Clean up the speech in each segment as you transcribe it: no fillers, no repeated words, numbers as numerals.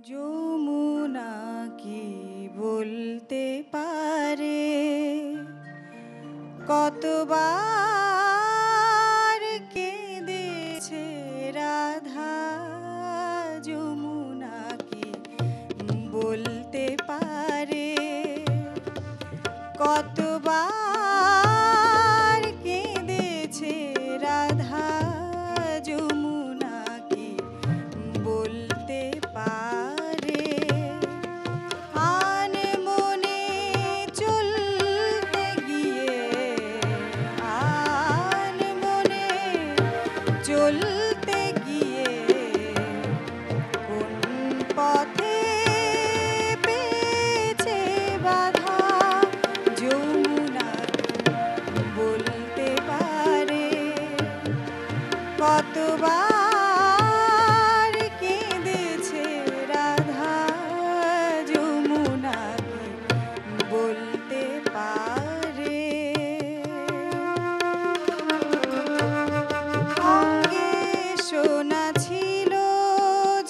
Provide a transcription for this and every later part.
যমুনা কি বলতে পারে কতবার কেঁদেছে রাধা। যমুনা কি বলতে পারে কতবার কেঁদেছে রাধা। যমুনা কি বলতে পারে আনমনে চলতে গিয়ে আনমনে চলতে গিয়ে কোন পথে পেয়েছে বাধা। যমুনা বলতে পারে কতবার কেঁদেছে রাধা। যমুনা বলতে পারে অঙ্গে সোনা ছিল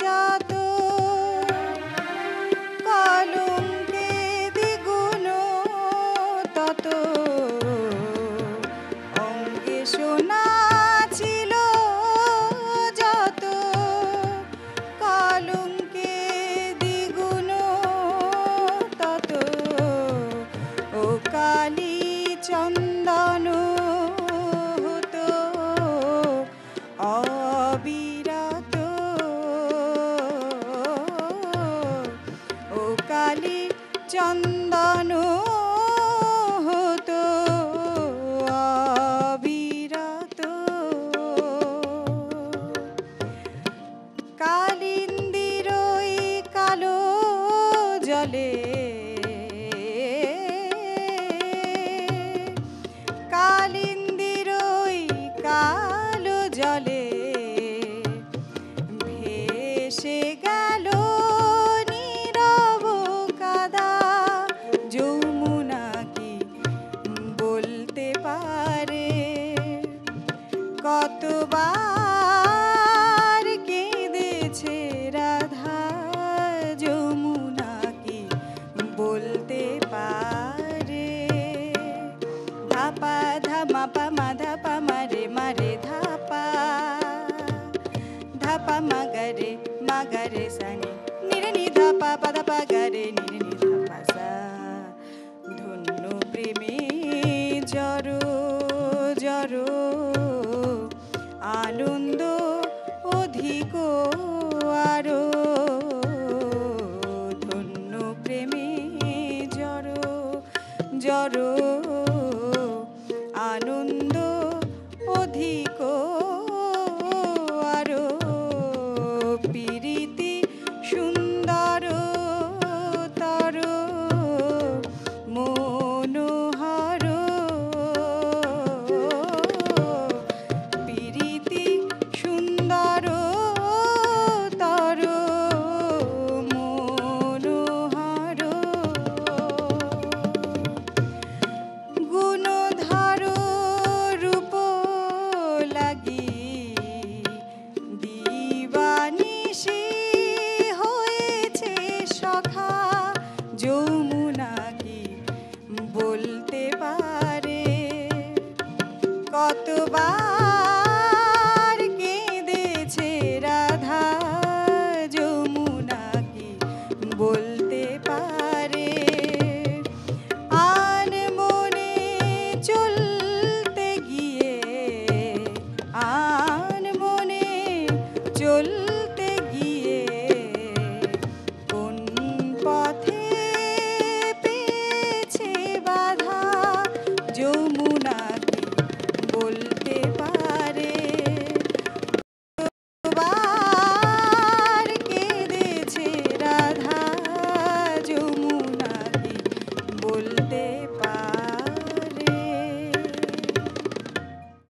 যত কলঙ্কে দ্বিগুণ তত। অঙ্গে সোনা ছিল যত কলঙ্কে দ্বিগুণ তত। ও কালী চন্দন হতো অবিরত। ও কালী চন্দন হতো অবিরত। কালিন্দির ওই কালো জলে কালিন্দির ওই কালো জলে ভেসে গেল নীরব কাদা। যমুনা কি বলতে পারে কতবার কেঁদেছে রাধা। যমুনা কি বলতে পারে ধাপা ধামা পা মা ধাপা মারে মারে ধাপা ধাপা মাগারে মাগারে সানি নিরে নি ধাপা পাদা পাগারে নিরে নি ধাপা সা। ধন্য প্রেমে জড়ো জড়ো আনন্দ অধিক আরো। ধন্য প্রেমে জড়ো জড়ো